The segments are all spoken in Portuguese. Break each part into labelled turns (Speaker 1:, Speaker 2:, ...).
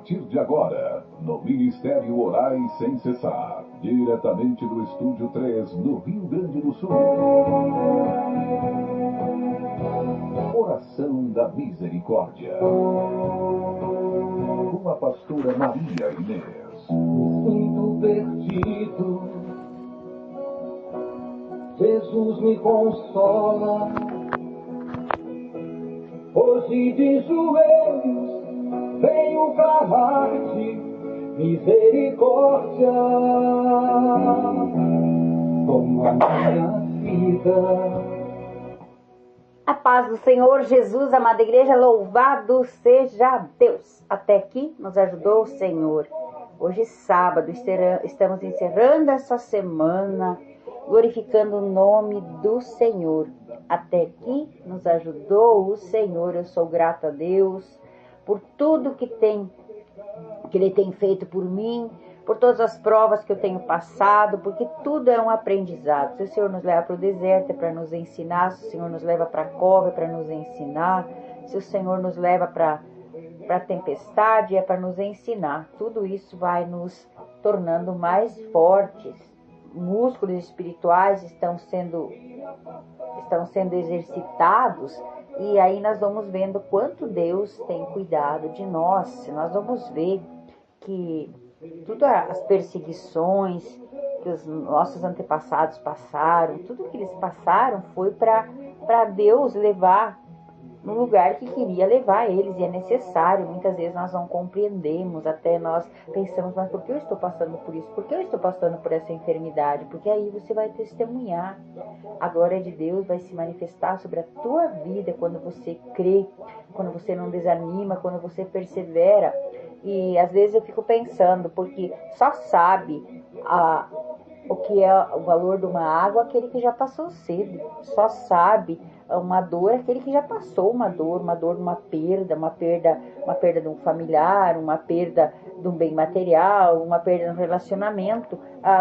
Speaker 1: partir de agora, no Ministério Orai Sem Cessar, diretamente do Estúdio 3, no Rio Grande do Sul. Oração da Misericórdia. Com a pastora Maria Inês.
Speaker 2: Me sinto perdido, Jesus me consola. Hoje de joelhos venho clamar-te misericórdia. Toma minha vida.
Speaker 3: A paz do Senhor Jesus, amada igreja, louvado seja Deus. Até aqui nos ajudou o Senhor. Hoje sábado, estamos encerrando essa semana, glorificando o nome do Senhor. Até aqui nos ajudou o Senhor. Eu sou grata a Deus por tudo que Ele tem feito por mim, por todas as provas que eu tenho passado, porque tudo é um aprendizado. Se o Senhor nos leva para o deserto é para nos ensinar, se o Senhor nos leva para a cova é para nos ensinar, se o Senhor nos leva para a tempestade é para nos ensinar. Tudo isso vai nos tornando mais fortes. Músculos espirituais estão sendo exercitados, e aí nós vamos vendo quanto Deus tem cuidado de nós. Nós vamos ver que todas as perseguições que os nossos antepassados passaram, tudo que eles passaram foi para Deus levar no lugar que queria levar eles, e é necessário. Muitas vezes nós não compreendemos, até nós pensamos, mas por que eu estou passando por isso? Por que eu estou passando por essa enfermidade? Porque aí você vai testemunhar. A glória de Deus vai se manifestar sobre a tua vida quando você crê, quando você não desanima, quando você persevera. E às vezes eu fico pensando, porque só sabe o que é o valor de uma água aquele que já passou sede. Só sabe uma dor aquele que já passou uma dor de uma perda de um familiar, uma perda de um bem material, uma perda de um relacionamento.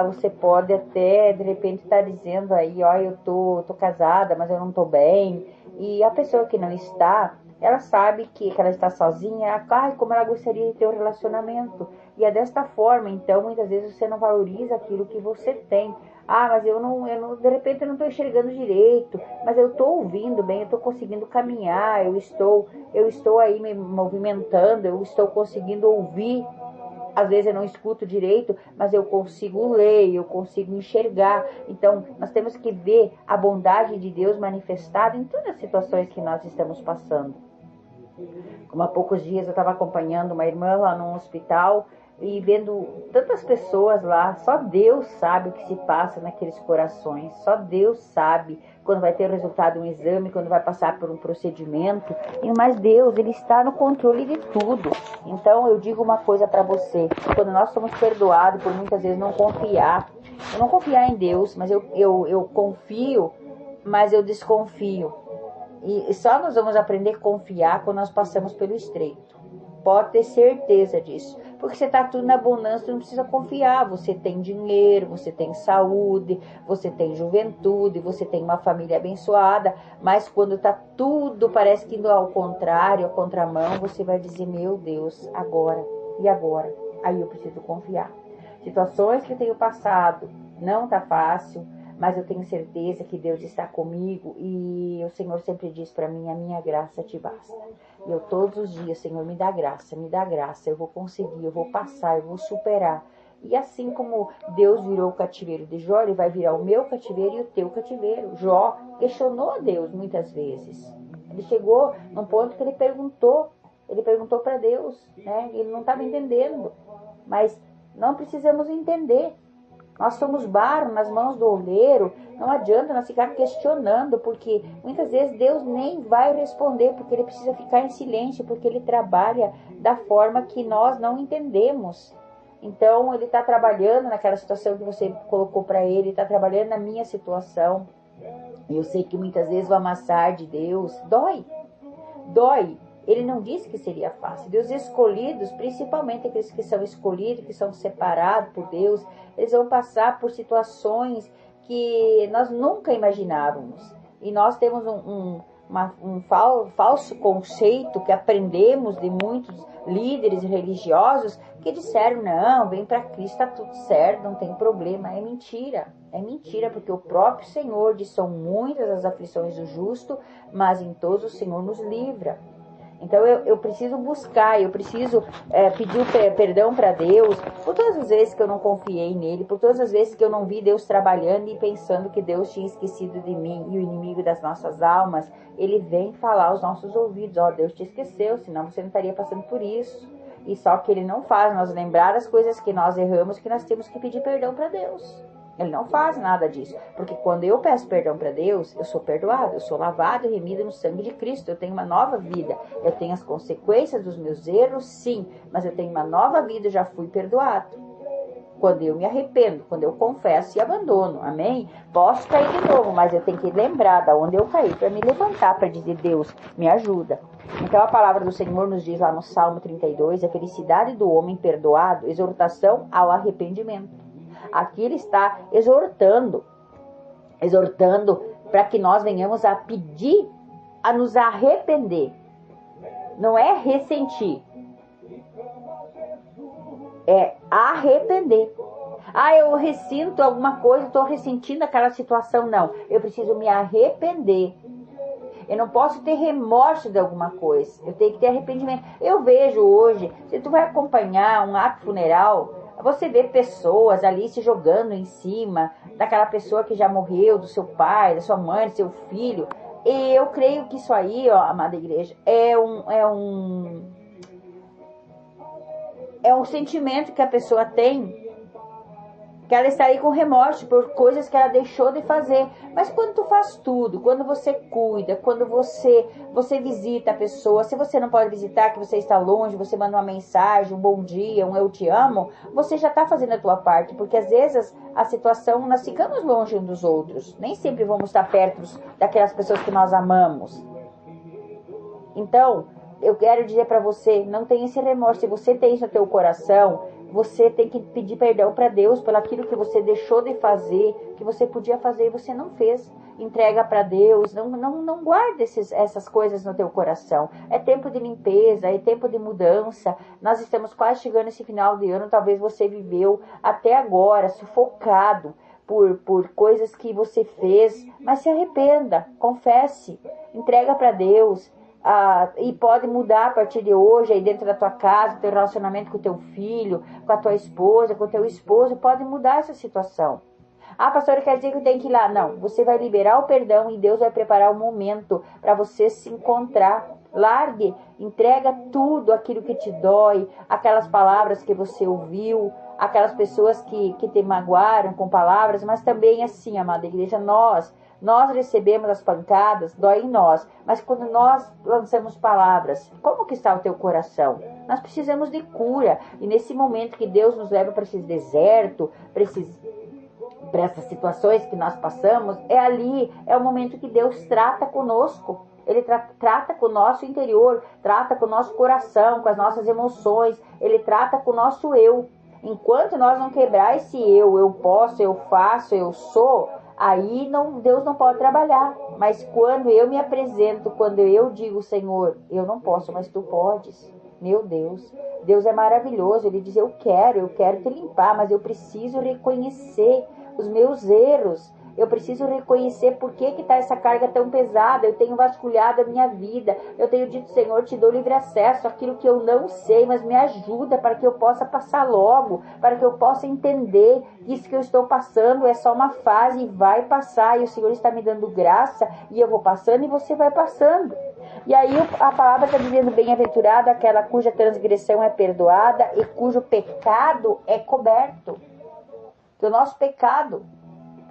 Speaker 3: Você pode até de repente estar dizendo aí, ó, eu tô casada, mas eu não tô bem. E a pessoa que não está, ela sabe que ela está sozinha, como ela gostaria de ter um relacionamento. E é desta forma, então, muitas vezes você não valoriza aquilo que você tem. Mas eu não, de repente eu não estou enxergando direito, mas eu estou ouvindo bem, eu estou conseguindo caminhar, eu estou aí me movimentando, eu estou conseguindo ouvir. Às vezes eu não escuto direito, mas eu consigo ler, eu consigo enxergar. Então, nós temos que ver a bondade de Deus manifestada em todas as situações que nós estamos passando. Como há poucos dias eu estava acompanhando uma irmã lá no hospital e vendo tantas pessoas lá. Só Deus sabe o que se passa naqueles corações. Só Deus sabe quando vai ter o resultado de um exame, quando vai passar por um procedimento. Mas Deus, Ele está no controle de tudo. Então eu digo uma coisa para você: quando nós somos perdoados por muitas vezes não confiar, eu não confiar em Deus, mas eu confio, mas eu desconfio. E só nós vamos aprender a confiar quando nós passamos pelo estreito. Pode ter certeza disso. Porque você está tudo na abundância, você não precisa confiar. Você tem dinheiro, você tem saúde, você tem juventude, você tem uma família abençoada. Mas quando está tudo, parece que indo ao contrário, à contramão, você vai dizer, meu Deus, agora, e agora? Aí eu preciso confiar. Situações que eu tenho passado, não está fácil, mas eu tenho certeza que Deus está comigo, e o Senhor sempre diz para mim, a minha graça te basta. E eu todos os dias, Senhor, me dá graça, eu vou conseguir, eu vou passar, eu vou superar. E assim como Deus virou o cativeiro de Jó, Ele vai virar o meu cativeiro e o teu cativeiro. Jó questionou a Deus muitas vezes. Ele chegou num ponto que ele perguntou para Deus, né? Ele não estava entendendo, mas não precisamos entender. Nós somos barro nas mãos do oleiro. Não adianta nós ficar questionando, porque muitas vezes Deus nem vai responder, porque Ele precisa ficar em silêncio, porque Ele trabalha da forma que nós não entendemos. Então Ele está trabalhando naquela situação que você colocou para Ele, está trabalhando na minha situação. E eu sei que muitas vezes o amassar de Deus dói. Ele não disse que seria fácil. Deus escolhidos, principalmente aqueles que são escolhidos, que são separados por Deus, eles vão passar por situações que nós nunca imaginávamos. E nós temos um falso conceito que aprendemos de muitos líderes religiosos que disseram, não, vem para Cristo, está tudo certo, não tem problema. É mentira, porque o próprio Senhor diz, são muitas as aflições do justo, mas em todos o Senhor nos livra. Então eu preciso buscar, eu preciso pedir perdão para Deus por todas as vezes que eu não confiei nele, por todas as vezes que eu não vi Deus trabalhando e pensando que Deus tinha esquecido de mim. E o inimigo das nossas almas, ele vem falar aos nossos ouvidos, Deus te esqueceu, senão você não estaria passando por isso. E só que ele não faz nós lembrar as coisas que nós erramos, que nós temos que pedir perdão para Deus. Ele não faz nada disso, porque quando eu peço perdão para Deus, eu sou perdoado, eu sou lavado e remido no sangue de Cristo, eu tenho uma nova vida, eu tenho as consequências dos meus erros, sim, mas eu tenho uma nova vida, eu já fui perdoado. Quando eu me arrependo, quando eu confesso e abandono, amém? Posso cair de novo, mas eu tenho que lembrar de onde eu caí para me levantar, para dizer, Deus, me ajuda. Então a palavra do Senhor nos diz lá no Salmo 32, a felicidade do homem perdoado, exortação ao arrependimento. Aqui ele está exortando para que nós venhamos a pedir, a nos arrepender. Não é ressentir, é arrepender. Eu ressinto alguma coisa, estou ressentindo aquela situação. Não, eu preciso me arrepender. Eu não posso ter remorso de alguma coisa, eu tenho que ter arrependimento. Eu vejo hoje, se tu vai acompanhar um ato funeral, você vê pessoas ali se jogando em cima daquela pessoa que já morreu, do seu pai, da sua mãe, do seu filho. E eu creio que isso aí, amada igreja, é um sentimento que a pessoa tem, que ela está aí com remorso por coisas que ela deixou de fazer. Mas quando tu faz tudo, quando você cuida, quando você visita a pessoa, se você não pode visitar, que você está longe, você manda uma mensagem, um bom dia, um eu te amo, você já está fazendo a tua parte, porque às vezes a situação, nós ficamos longe uns dos outros, nem sempre vamos estar perto daquelas pessoas que nós amamos. Então, eu quero dizer para você, não tenha esse remorso. Se você tem isso no teu coração, você tem que pedir perdão para Deus pelo aquilo que você deixou de fazer, que você podia fazer e você não fez. Entrega para Deus, não guarde essas coisas no teu coração. É tempo de limpeza, é tempo de mudança. Nós estamos quase chegando esse final de ano, talvez você viveu até agora sufocado por coisas que você fez, mas se arrependa, confesse, entrega para Deus. E pode mudar a partir de hoje, aí dentro da tua casa, teu relacionamento com o teu filho, com a tua esposa, com o teu esposo, pode mudar essa situação. Pastora, quer dizer que eu tenho que ir lá? Não, você vai liberar o perdão e Deus vai preparar o momento para você se encontrar. Largue, entrega tudo aquilo que te dói, aquelas palavras que você ouviu, aquelas pessoas que te magoaram com palavras, mas também assim, amada igreja, nós recebemos as pancadas, dói em nós, mas quando nós lançamos palavras, como que está o teu coração? Nós precisamos de cura, e nesse momento que Deus nos leva para esse deserto, para essas situações que nós passamos, é o momento que Deus trata conosco. Ele trata com o nosso interior, trata com o nosso coração, com as nossas emoções, ele trata com o nosso eu. Enquanto nós não quebrar esse eu posso, eu faço, eu sou, aí Deus não pode trabalhar. Mas quando eu me apresento, quando eu digo, Senhor, eu não posso, mas tu podes. Meu Deus é maravilhoso. Ele diz, eu quero te limpar, mas eu preciso reconhecer os meus erros. Eu preciso reconhecer por que está essa carga tão pesada. Eu tenho vasculhado a minha vida. Eu tenho dito, Senhor, te dou livre acesso àquilo que eu não sei, mas me ajuda para que eu possa passar logo, para que eu possa entender que isso que eu estou passando é só uma fase e vai passar. E o Senhor está me dando graça e eu vou passando e você vai passando. E aí a palavra está dizendo, bem-aventurado aquela cuja transgressão é perdoada e cujo pecado é coberto. Que o nosso pecado...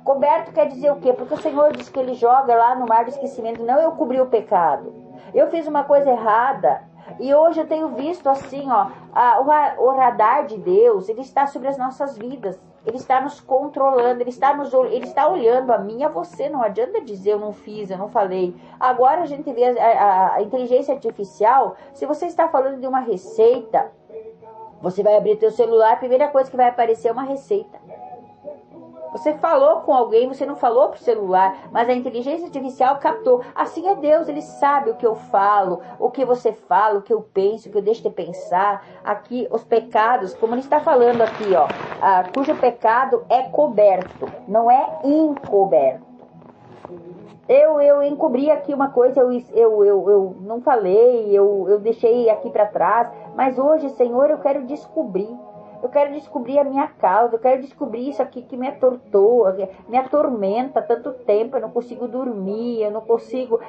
Speaker 3: Coberto quer dizer o quê? Porque o Senhor diz que Ele joga lá no mar do esquecimento. Não, eu cobri o pecado. Eu fiz uma coisa errada. E hoje eu tenho visto assim, o radar de Deus, Ele está sobre as nossas vidas. Ele está nos controlando, Ele está olhando a mim e a você. Não adianta dizer eu não fiz, eu não falei. Agora a gente vê a inteligência artificial. Se você está falando de uma receita, você vai abrir teu celular, a primeira coisa que vai aparecer é uma receita. Você falou com alguém, você não falou pro celular, mas a inteligência artificial captou. Assim é Deus, Ele sabe o que eu falo, o que você fala, o que eu penso, o que eu deixo de pensar. Aqui, os pecados, como Ele está falando aqui, ó, cujo pecado é coberto, não é encoberto. Eu encobri aqui uma coisa, eu não falei, eu deixei aqui para trás, mas hoje, Senhor, eu quero descobrir. Eu quero descobrir a minha causa, eu quero descobrir isso aqui que me atortou, me atormenta há tanto tempo, eu não consigo dormir, eu não consigo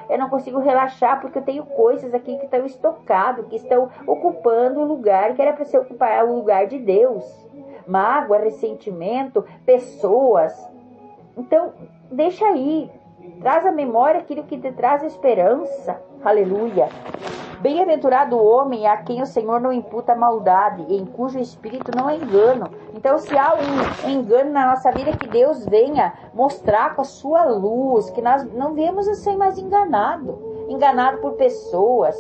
Speaker 3: relaxar, porque eu tenho coisas aqui que estão estocadas, que estão ocupando o lugar, que era para ser ocupar o lugar de Deus. Mágoa, ressentimento, pessoas. Então, deixa aí, traz à memória aquilo que te traz esperança. Aleluia. Bem-aventurado o homem a quem o Senhor não imputa maldade, e em cujo espírito não há engano. Então, se há um engano na nossa vida, que Deus venha mostrar com a sua luz, que nós não viemos a ser mais enganado por pessoas.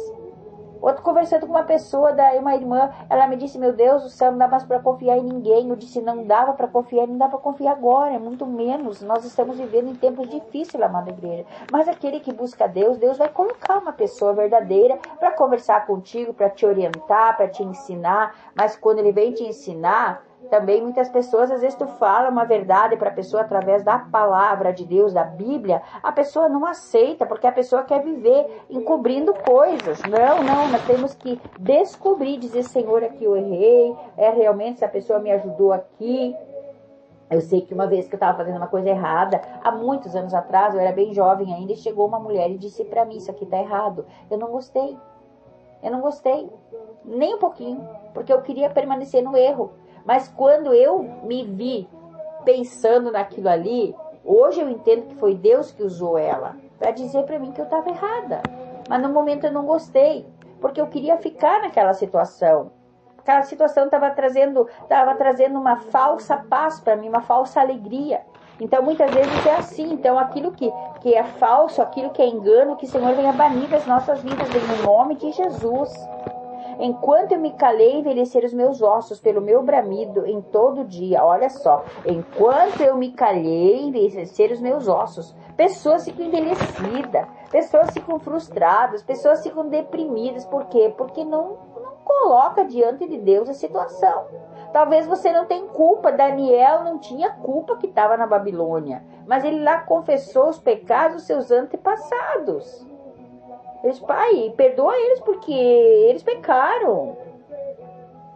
Speaker 3: Outro conversando com uma pessoa, uma irmã, ela me disse, meu Deus do céu, não dá mais para confiar em ninguém. Eu disse, não dava para confiar, não dá para confiar agora, muito menos. Nós estamos vivendo em tempos difíceis, amada igreja. Mas aquele que busca Deus, Deus vai colocar uma pessoa verdadeira para conversar contigo, para te orientar, para te ensinar. Mas quando Ele vem te ensinar, também muitas pessoas, às vezes tu fala uma verdade para a pessoa através da palavra de Deus, da Bíblia, a pessoa não aceita, porque a pessoa quer viver encobrindo coisas. Não, nós temos que descobrir, dizer, Senhor, aqui eu errei, realmente essa pessoa me ajudou aqui. Eu sei que uma vez que eu estava fazendo uma coisa errada, há muitos anos atrás, eu era bem jovem ainda, e chegou uma mulher e disse para mim, isso aqui está errado. Eu não gostei, nem um pouquinho, porque eu queria permanecer no erro. Mas quando eu me vi pensando naquilo ali, hoje eu entendo que foi Deus que usou ela para dizer para mim que eu estava errada. Mas no momento eu não gostei, porque eu queria ficar naquela situação. Aquela situação estava trazendo uma falsa paz para mim, uma falsa alegria. Então muitas vezes é assim. Então aquilo que é falso, aquilo que é engano, que o Senhor venha banir das nossas vidas em nome de Jesus. Enquanto eu me calei, envelhecer os meus ossos pelo meu bramido em todo dia. Olha só, enquanto eu me calei, envelhecer os meus ossos. Pessoas ficam envelhecidas, pessoas ficam frustradas, pessoas ficam deprimidas. Por quê? Porque não coloca diante de Deus a situação. Talvez você não tenha culpa. Daniel não tinha culpa que estava na Babilônia, mas ele lá confessou os pecados dos seus antepassados. Eles, Pai, perdoa eles porque eles pecaram.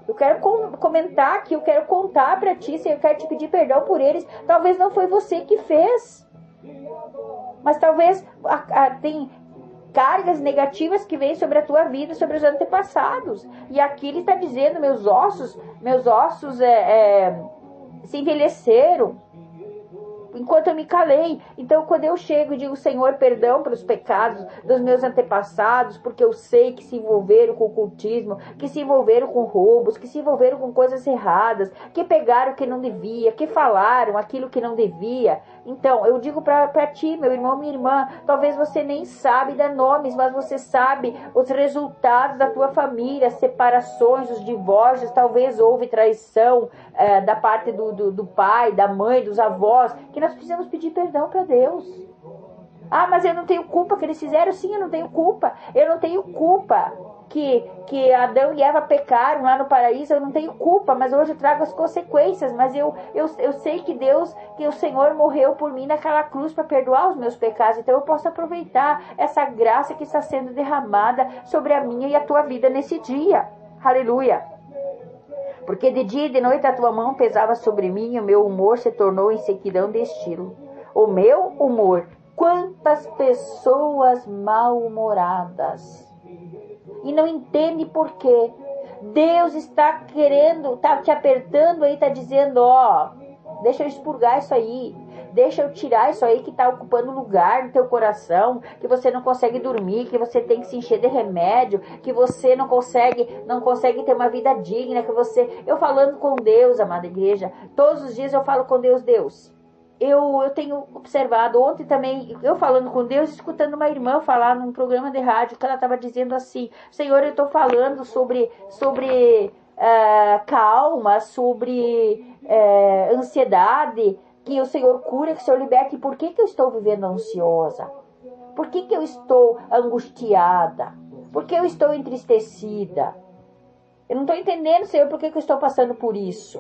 Speaker 3: Eu quero comentar aqui, eu quero contar para ti, eu quero te pedir perdão por eles. Talvez não foi você que fez, mas talvez tem cargas negativas que vêm sobre a tua vida, sobre os antepassados. E aqui ele está dizendo, meus ossos se envelheceram enquanto eu me calei. Então quando eu chego e digo, Senhor, perdão pelos pecados dos meus antepassados, porque eu sei que se envolveram com ocultismo, que se envolveram com roubos, que se envolveram com coisas erradas, que pegaram o que não devia, que falaram aquilo que não devia. Então eu digo para ti, meu irmão, minha irmã, talvez você nem sabe dar nomes, mas você sabe os resultados da tua família, as separações, os divórcios. Talvez houve traição da parte do pai, da mãe, dos avós, que nós precisamos pedir perdão para Deus. Ah, mas eu não tenho culpa que eles fizeram. Sim, eu não tenho culpa. Eu não tenho culpa que Adão e Eva pecaram lá no paraíso. Eu não tenho culpa, mas hoje eu trago as consequências. Mas eu sei que Deus, que o Senhor morreu por mim naquela cruz para perdoar os meus pecados. Então eu posso aproveitar essa graça que está sendo derramada sobre a minha e a tua vida nesse dia. Aleluia. Porque de dia e de noite a tua mão pesava sobre mim, e o meu humor se tornou em sequidão de estilo. O meu humor. Quantas pessoas mal-humoradas. E não entende por quê. Deus está querendo, está te apertando aí, está dizendo, deixa eu expurgar isso aí. Deixa eu tirar isso aí que está ocupando lugar no teu coração, que você não consegue dormir, que você tem que se encher de remédio, que você não consegue ter uma vida digna, que você... Eu falando com Deus, amada igreja, todos os dias eu falo com Deus. Eu tenho observado, ontem também, eu falando com Deus, escutando uma irmã falar num programa de rádio, que ela estava dizendo assim, Senhor, eu estou falando sobre calma, sobre ansiedade, que o Senhor cure, que o Senhor liberte. E por que eu estou vivendo ansiosa? Por que eu estou angustiada? Por que eu estou entristecida? Eu não estou entendendo, Senhor, por que eu estou passando por isso.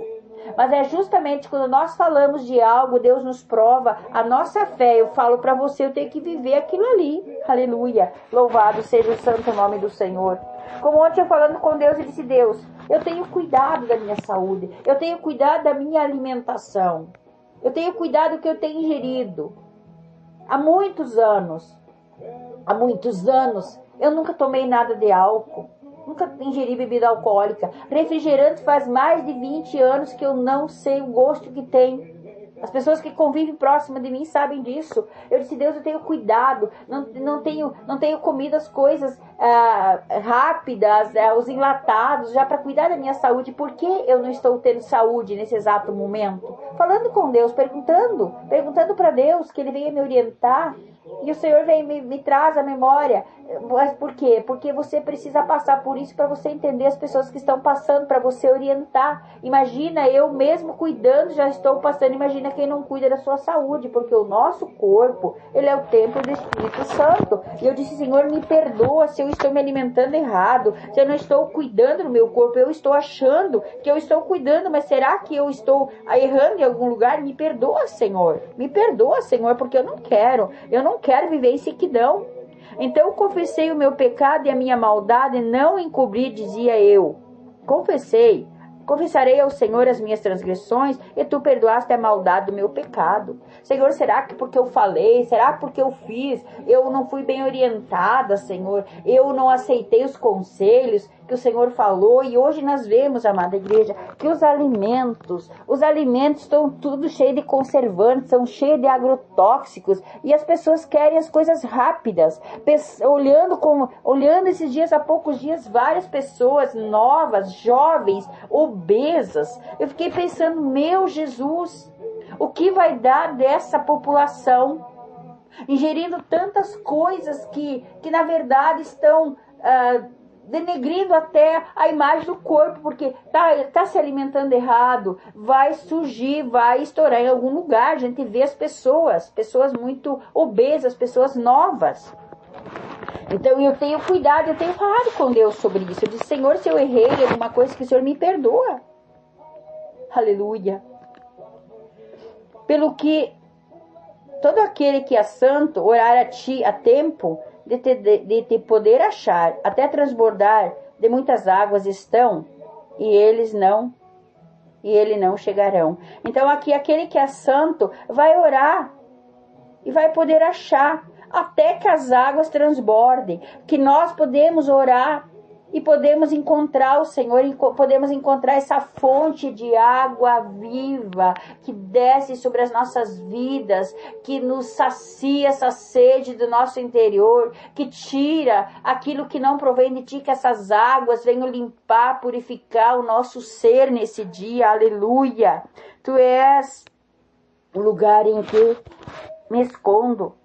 Speaker 3: Mas é justamente quando nós falamos de algo, Deus nos prova a nossa fé. Eu falo para você, eu tenho que viver aquilo ali. Aleluia. Louvado seja o santo nome do Senhor. Como ontem eu falando com Deus, eu disse, Deus, eu tenho cuidado da minha saúde. Eu tenho cuidado da minha alimentação. Eu tenho cuidado do que eu tenho ingerido. Há muitos anos, eu nunca tomei nada de álcool. Nunca ingeri bebida alcoólica. Refrigerante faz mais de 20 anos que eu não sei o gosto que tem. As pessoas que convivem próximo de mim sabem disso. Eu disse, Deus, eu tenho cuidado. Não tenho comido as coisas rápidas, os enlatados, já para cuidar da minha saúde. Por que eu não estou tendo saúde nesse exato momento? Falando com Deus, perguntando para Deus que Ele venha me orientar. E o Senhor vem me traz a memória. Mas por quê? Porque você precisa passar por isso para você entender as pessoas que estão passando, para você orientar. Imagina, eu mesmo cuidando, já estou passando. Imagina quem não cuida da sua saúde, porque o nosso corpo, ele é o templo do Espírito Santo. E eu disse, Senhor, me perdoa se eu estou me alimentando errado, se eu não estou cuidando do meu corpo. Eu estou achando que eu estou cuidando, mas será que eu estou errando em algum lugar? Me perdoa, Senhor. Me perdoa, Senhor, porque eu não quero viver em sequidão. Então eu confessei o meu pecado e a minha maldade, não encobri, dizia eu. Confessarei ao Senhor as minhas transgressões, e tu perdoaste a maldade do meu pecado. Senhor, será que porque eu falei, será porque eu fiz, eu não fui bem orientada, Senhor, eu não aceitei os conselhos que o Senhor falou? E hoje nós vemos, amada igreja, que os alimentos estão tudo cheio de conservantes, são cheios de agrotóxicos, e as pessoas querem as coisas rápidas. Olhando esses dias, há poucos dias, várias pessoas novas, jovens, obesas. Eu fiquei pensando, meu Jesus, o que vai dar dessa população ingerindo tantas coisas que na verdade estão denegrindo até a imagem do corpo, porque tá se alimentando errado, vai surgir, vai estourar em algum lugar. A gente vê as pessoas muito obesas, pessoas novas. Então eu tenho cuidado, eu tenho falado com Deus sobre isso. Eu disse, Senhor, se eu errei em alguma coisa, que o Senhor me perdoa. Aleluia. Pelo que todo aquele que é santo orar a ti a tempo de te poder achar, até transbordar de muitas águas estão, e ele não chegarão. Então aqui aquele que é santo vai orar e vai poder achar até que as águas transbordem, que nós podemos orar e podemos encontrar o Senhor, e podemos encontrar essa fonte de água viva que desce sobre as nossas vidas, que nos sacia essa sede do nosso interior, que tira aquilo que não provém de ti, que essas águas venham limpar, purificar o nosso ser nesse dia. Aleluia! Tu és o lugar em que me escondo.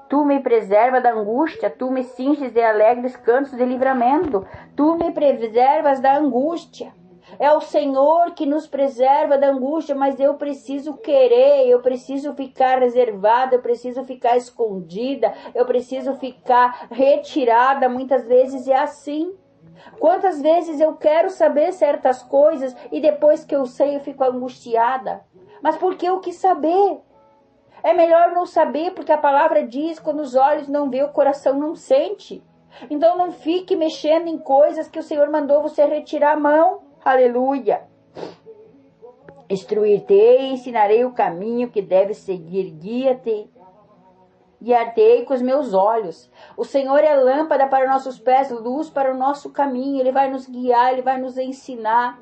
Speaker 3: Tu me preservas da angústia, tu me cinges de alegres cantos de livramento. Tu me preservas da angústia. É o Senhor que nos preserva da angústia, mas eu preciso querer, eu preciso ficar reservada, eu preciso ficar escondida, eu preciso ficar retirada. Muitas vezes é assim. Quantas vezes eu quero saber certas coisas e depois que eu sei eu fico angustiada. Mas por que eu quis saber? É melhor não saber, porque a palavra diz, quando os olhos não vê, o coração não sente. Então não fique mexendo em coisas que o Senhor mandou você retirar a mão. Aleluia. Instruir-te, ensinarei o caminho que deves seguir, guiar-te com os meus olhos. O Senhor é lâmpada para nossos pés, luz para o nosso caminho. Ele vai nos guiar, Ele vai nos ensinar.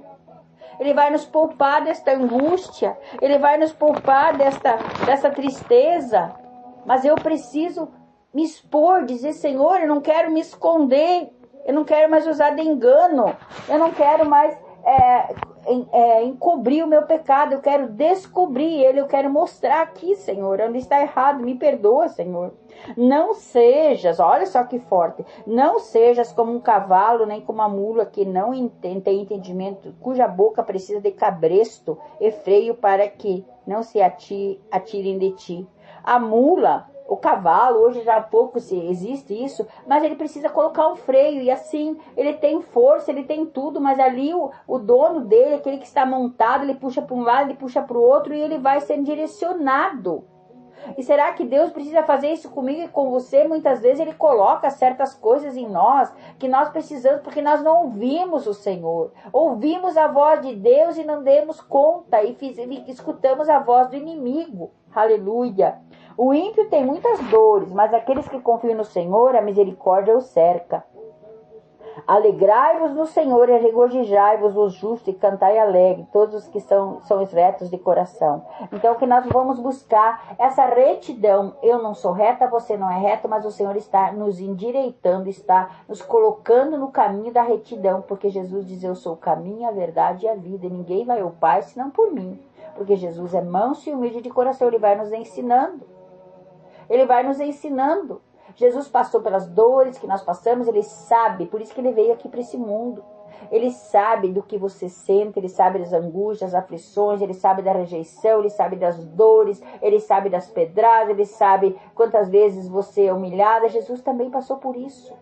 Speaker 3: Ele vai nos poupar desta angústia. Ele vai nos poupar dessa tristeza. Mas eu preciso me expor, dizer, Senhor, eu não quero me esconder. Eu não quero mais usar de engano. Eu não quero mais encobrir o meu pecado, eu quero descobrir ele, eu quero mostrar aqui, Senhor, onde está errado, me perdoa, Senhor. Não sejas, olha só que forte, não sejas como um cavalo, nem como uma mula que não tem entendimento, cuja boca precisa de cabresto e freio para que não se atirem de ti. A mula, o cavalo, hoje já há pouco existe isso, mas ele precisa colocar um freio, e assim, ele tem força, ele tem tudo, mas ali o dono dele, aquele que está montado, ele puxa para um lado, ele puxa para o outro, e ele vai sendo direcionado. E será que Deus precisa fazer isso comigo e com você? Muitas vezes Ele coloca certas coisas em nós que nós precisamos, porque nós não ouvimos o Senhor. Ouvimos a voz de Deus e não demos conta, e escutamos a voz do inimigo. Aleluia! O ímpio tem muitas dores, mas aqueles que confiam no Senhor, a misericórdia os cerca. Alegrai-vos no Senhor e regozijai-vos os justos e cantai alegre, todos os que são retos de coração. Então que nós vamos buscar essa retidão. Eu não sou reta, você não é reto, mas o Senhor está nos endireitando, está nos colocando no caminho da retidão, porque Jesus diz, eu sou o caminho, a verdade e a vida, e ninguém vai ao Pai senão por mim, porque Jesus é manso e humilde de coração, Ele vai nos ensinando. Ele vai nos ensinando. Jesus passou pelas dores que nós passamos, Ele sabe, por isso que Ele veio aqui para esse mundo. Ele sabe do que você sente, Ele sabe das angústias, das aflições, Ele sabe da rejeição, Ele sabe das dores, Ele sabe das pedradas, Ele sabe quantas vezes você é humilhada. Jesus também passou por isso.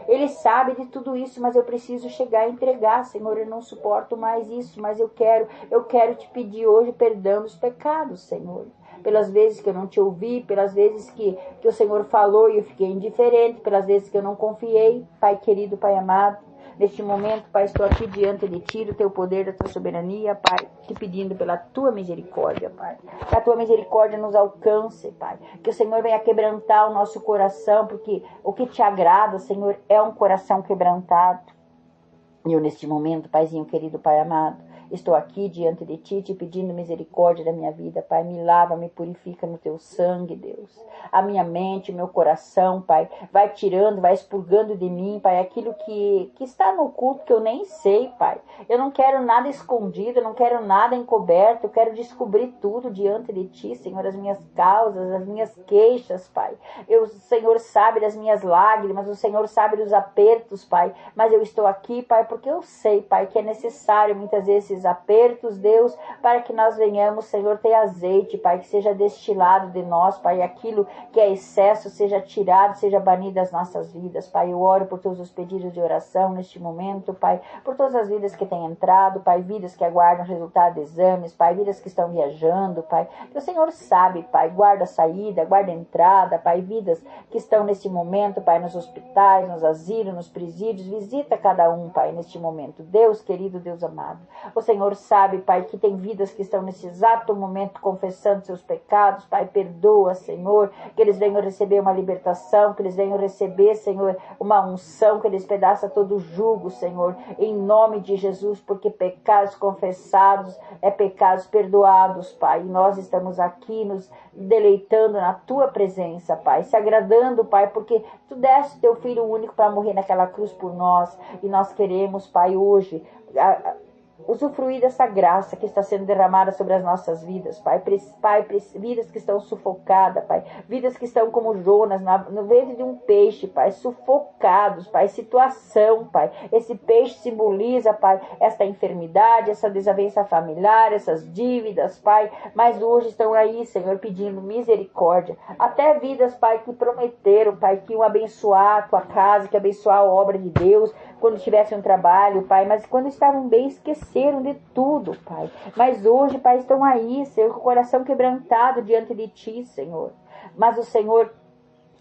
Speaker 3: Ele sabe de tudo isso, mas eu preciso chegar e entregar. Senhor, eu não suporto mais isso, mas eu quero te pedir hoje perdão dos pecados, Senhor. Pelas vezes que eu não te ouvi, pelas vezes que o Senhor falou e eu fiquei indiferente, pelas vezes que eu não confiei. Pai querido, Pai amado, neste momento, Pai, estou aqui diante de Ti, do Teu poder, da Tua soberania, Pai, te pedindo pela Tua misericórdia, Pai. Que a Tua misericórdia nos alcance, Pai. Que o Senhor venha quebrantar o nosso coração, porque o que Te agrada, Senhor, é um coração quebrantado. E eu, neste momento, Paizinho querido, Pai amado, estou aqui diante de Ti, te pedindo misericórdia da minha vida, Pai. Me lava, me purifica no Teu sangue, Deus. A minha mente, o meu coração, Pai. Vai tirando, vai expurgando de mim, Pai, aquilo que está no oculto que eu nem sei, Pai. Eu não quero nada escondido, eu não quero nada encoberto. Eu quero descobrir tudo diante de Ti, Senhor. As minhas causas, as minhas queixas, Pai. O Senhor sabe das minhas lágrimas, o Senhor sabe dos apertos, Pai. Mas eu estou aqui, Pai, porque eu sei, Pai, que é necessário muitas vezes esses apertos, Deus, para que nós venhamos, Senhor, ter azeite, Pai, que seja destilado de nós, Pai, aquilo que é excesso seja tirado, seja banido das nossas vidas, Pai. Eu oro por todos os pedidos de oração neste momento, Pai, por todas as vidas que têm entrado, Pai, vidas que aguardam resultado de exames, Pai, vidas que estão viajando, Pai, que o Senhor sabe, Pai, guarda a saída, guarda a entrada, Pai, vidas que estão nesse momento, Pai, nos hospitais, nos asilos, nos presídios, visita cada um, Pai, neste momento. Deus querido, Deus amado, o Senhor sabe, Pai, que tem vidas que estão nesse exato momento confessando seus pecados, Pai, perdoa, Senhor, que eles venham receber uma libertação, que eles venham receber, Senhor, uma unção, que eles despedaça todo o jugo, Senhor, em nome de Jesus, porque pecados confessados é pecados perdoados, Pai, e nós estamos aqui nos deleitando na Tua presença, Pai, se agradando, Pai, porque Tu deste Teu Filho único para morrer naquela cruz por nós, e nós queremos, Pai, hoje usufruir dessa graça que está sendo derramada sobre as nossas vidas, Pai, vidas que estão sufocadas, Pai, vidas que estão como Jonas no ventre de um peixe, Pai, sufocados, Pai, situação, Pai, esse peixe simboliza, Pai, esta enfermidade, essa desavença familiar, essas dívidas, Pai, mas hoje estão aí, Senhor, pedindo misericórdia, até vidas, Pai, que prometeram, Pai, que iam abençoar a Tua casa, que iam abençoar a obra de Deus, quando tivessem um trabalho, Pai, mas quando estavam bem, esqueceram de tudo, Pai. Mas hoje, Pai, estão aí, Senhor, com o coração quebrantado diante de Ti, Senhor. Mas o Senhor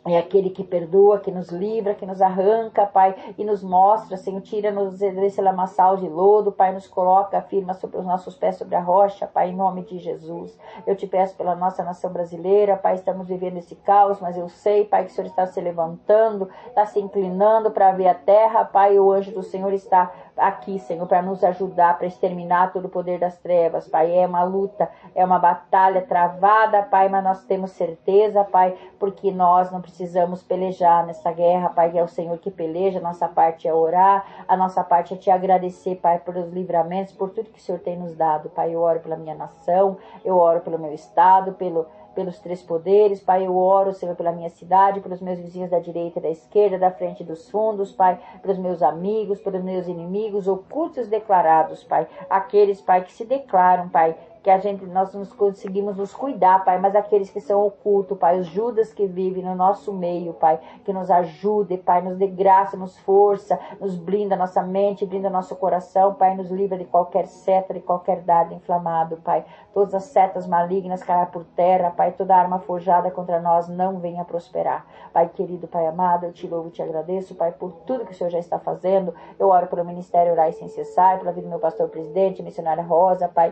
Speaker 3: é aquele que perdoa, que nos livra, que nos arranca, Pai, e nos mostra, Senhor, tira-nos desse lamaçal de lodo, Pai, nos coloca firma sobre os nossos pés sobre a rocha, Pai, em nome de Jesus. Eu te peço pela nossa nação brasileira, Pai, estamos vivendo esse caos, mas eu sei, Pai, que o Senhor está se levantando, está se inclinando para ver a terra, Pai, o anjo do Senhor está aqui, Senhor, para nos ajudar, para exterminar todo o poder das trevas, Pai. É uma luta, é uma batalha travada, Pai, mas nós temos certeza, Pai, porque nós não precisamos pelejar nessa guerra, Pai, que é o Senhor que peleja. A nossa parte é orar, a nossa parte é te agradecer, Pai, pelos livramentos, por tudo que o Senhor tem nos dado, Pai. Eu oro pela minha nação, eu oro pelo meu estado, pelos três poderes, Pai. Eu oro, Senhor, pela minha cidade, pelos meus vizinhos da direita e da esquerda, da frente e dos fundos, Pai, pelos meus amigos, pelos meus inimigos, ocultos declarados, Pai. Aqueles, Pai, que se declaram, Pai, que nós nos conseguimos nos cuidar, Pai, mas aqueles que são ocultos, Pai, os Judas que vivem no nosso meio, Pai, que nos ajude, Pai, nos dê graça, nos força, nos blinda nossa mente, blinda nosso coração, Pai, nos livra de qualquer seta, de qualquer dardo inflamado, Pai. Todas as setas malignas caem por terra, Pai, toda arma forjada contra nós não venha prosperar. Pai querido, Pai amado, eu te louvo e te agradeço, Pai, por tudo que o Senhor já está fazendo. Eu oro pelo Ministério Orar Sem Cessar, pela vida do meu pastor presidente, missionária Rosa, Pai.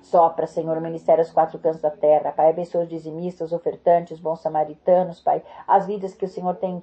Speaker 3: Sopra, Senhor, o ministério aos quatro cantos da terra, Pai. Abençoa os dizimistas, os ofertantes, os bons samaritanos, Pai. As vidas que o Senhor tem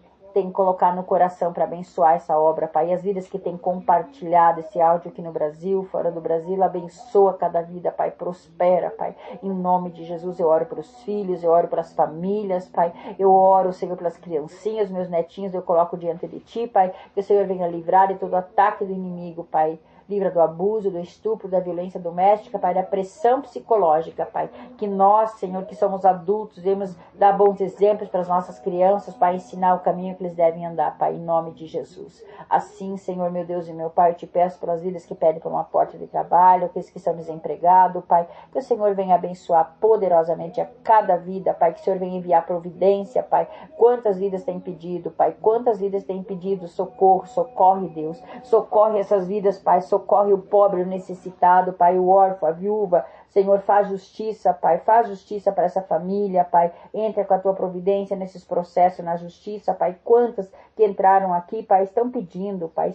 Speaker 3: colocado no coração para abençoar essa obra, Pai. As vidas que tem compartilhado esse áudio aqui no Brasil, fora do Brasil, abençoa cada vida, Pai. Prospera, Pai. Em nome de Jesus, eu oro pelos filhos, eu oro pelas famílias, Pai. Eu oro, Senhor, pelas criancinhas, meus netinhos, eu coloco diante de Ti, Pai. Que o Senhor venha livrar de todo ataque do inimigo, Pai. Livra do abuso, do estupro, da violência doméstica, Pai, da pressão psicológica, Pai. Que nós, Senhor, que somos adultos, devemos dar bons exemplos para as nossas crianças, Pai, ensinar o caminho que eles devem andar, Pai, em nome de Jesus. Assim, Senhor, meu Deus e meu Pai, eu te peço pelas vidas que pedem por uma porta de trabalho, aqueles que estão desempregados, Pai, que o Senhor venha abençoar poderosamente a cada vida, Pai, que o Senhor venha enviar providência, Pai. Quantas vidas tem pedido, Pai, quantas vidas tem pedido socorro, socorre, Deus, socorre essas vidas, Pai, socorre o pobre, o necessitado, Pai, o órfão, a viúva. Senhor, faz justiça, Pai, faz justiça para essa família, Pai. Entra com a Tua providência nesses processos, na justiça, Pai. Quantas que entraram aqui, Pai, estão pedindo, Pai,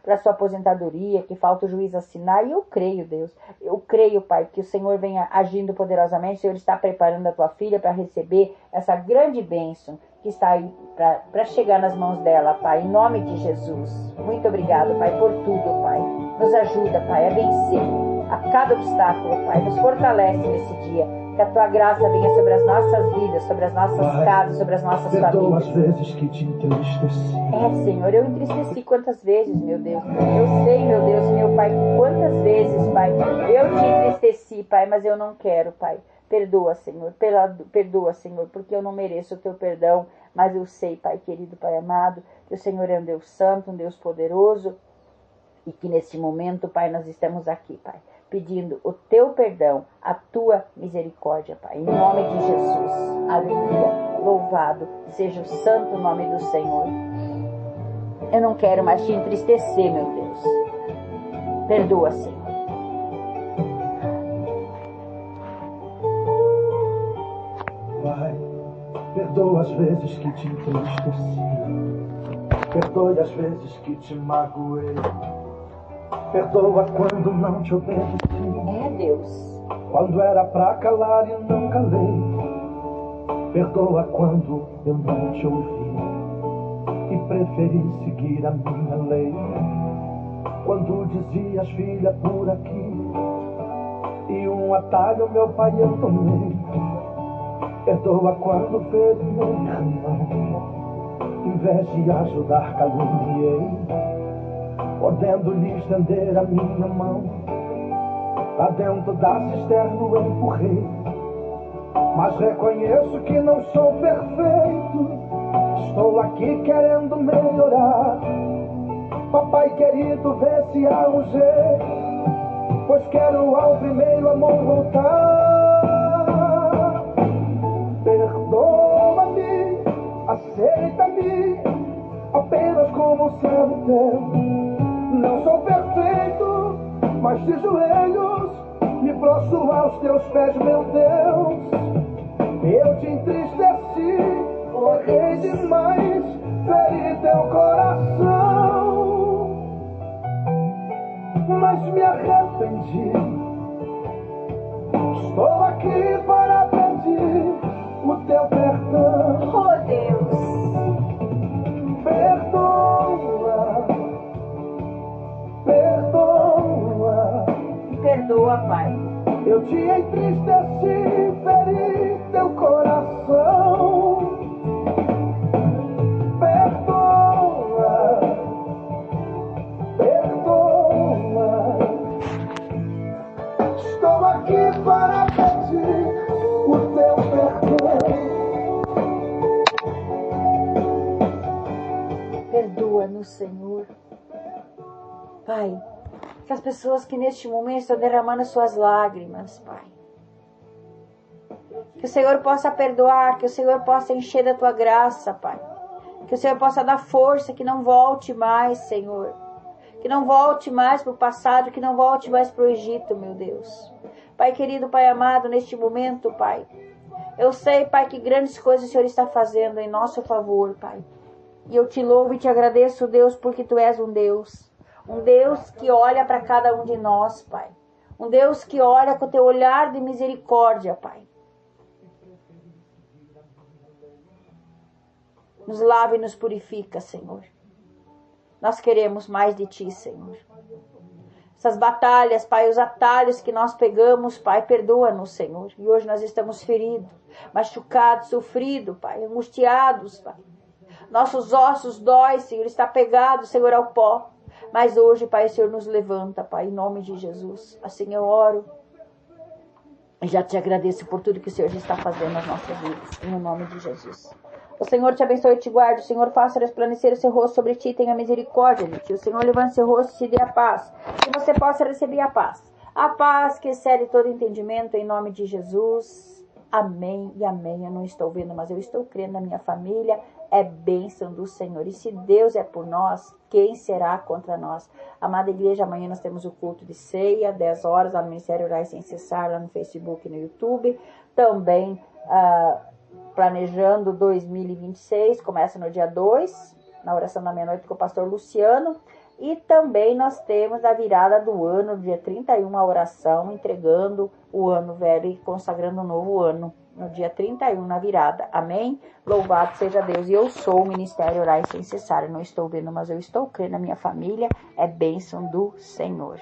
Speaker 3: pela sua aposentadoria, que falta o juiz assinar. E eu creio, Deus, eu creio, Pai, que o Senhor venha agindo poderosamente. O Senhor está preparando a Tua filha para receber essa grande bênção que está aí para chegar nas mãos dela, Pai, em nome de Jesus. Muito obrigado, Pai, por tudo, Pai. Nos ajuda, Pai, a vencer a cada obstáculo, Pai. Nos fortalece nesse dia. Que a Tua graça venha sobre as nossas vidas, sobre as nossas casas, sobre as nossas famílias.
Speaker 2: As vezes que te entristeci.
Speaker 3: Senhor, eu entristeci quantas vezes, meu Deus. Eu sei, meu Deus, meu Pai, quantas vezes, Pai, eu te entristeci, Pai, mas eu não quero, Pai. Perdoa, Senhor, perdoa, Senhor, porque eu não mereço o Teu perdão, mas eu sei, Pai querido, Pai amado, que o Senhor é um Deus santo, um Deus poderoso, e que neste momento, Pai, nós estamos aqui, Pai, pedindo o Teu perdão, a Tua misericórdia, Pai, em nome de Jesus. Aleluia, louvado seja o santo nome do Senhor. Eu não quero mais te entristecer, meu Deus. Perdoa, Senhor.
Speaker 2: Perdoa as vezes que te entristeci. Perdoe as vezes que te magoei. Perdoa quando não te obedeci.
Speaker 3: Deus.
Speaker 2: Quando era pra calar e não calei. Perdoa quando eu não te ouvi e preferi seguir a minha lei. Quando dizias, filha, por aqui, e um atalho, meu pai, eu tomei. Perdoa quando fez minha irmã, em vez de ajudar, caluniei, podendo lhe estender a minha mão. Lá dentro da cisterna eu empurrei, mas reconheço que não sou perfeito. Estou aqui querendo melhorar. Papai querido, vê se há um jeito, pois quero ao primeiro amor voltar. Perdoa-me, aceita-me, apenas como servo teu. Não sou perfeito, mas de joelhos me prostro aos teus pés, meu Deus. Eu te entristeci, errei demais, feri teu coração, mas me arrependi. Estou aqui para pedir o teu perdão.
Speaker 3: Oh, Deus.
Speaker 2: Perdoa,
Speaker 3: Senhor. Pai, que as pessoas que neste momento estão derramando suas lágrimas, Pai, que o Senhor possa perdoar, que o Senhor possa encher da tua graça, Pai. Que o Senhor possa dar força, que não volte mais, Senhor. Que não volte mais para o passado, que não volte mais para o Egito, meu Deus. Pai querido, Pai amado, neste momento, Pai, eu sei, Pai, que grandes coisas o Senhor está fazendo em nosso favor, Pai. E eu te louvo e te agradeço, Deus, porque Tu és um Deus que olha para cada um de nós, Pai. Um Deus que olha com Teu olhar de misericórdia, Pai. Nos lava e nos purifica, Senhor. Nós queremos mais de Ti, Senhor. Essas batalhas, Pai, os atalhos que nós pegamos, Pai, perdoa-nos, Senhor. E hoje nós estamos feridos, machucados, sofridos, Pai, angustiados, Pai. Nossos ossos dói, Senhor, está pegado, Senhor, ao pó. Mas hoje, Pai, o Senhor nos levanta, Pai, em nome de Jesus. Assim eu oro. E já te agradeço por tudo que o Senhor já está fazendo nas nossas vidas. Em nome de Jesus. O Senhor te abençoe e te guarde. O Senhor faça resplandecer o seu rosto sobre ti e tenha misericórdia de ti. O Senhor levante seu rosto e te dê a paz. Que você possa receber a paz. A paz que excede todo entendimento em nome de Jesus. Amém e amém. Eu não estou vendo, mas eu estou crendo na minha família. É bênção do Senhor. E se Deus é por nós, quem será contra nós? Amada igreja, amanhã nós temos o culto de ceia, 10 horas, lá no Ministério Orar Sem Cessar, lá no Facebook e no YouTube. Também planejando 2026, começa no dia 2, na oração da meia-noite com o pastor Luciano. E também nós temos a virada do ano, dia 31, a oração, entregando o ano velho e consagrando o novo ano, no dia 31, na virada. Amém? Louvado seja Deus. E eu sou o Ministério Orar Sem Cessar. Eu não estou vendo, mas eu estou crendo na minha família. É bênção do Senhor.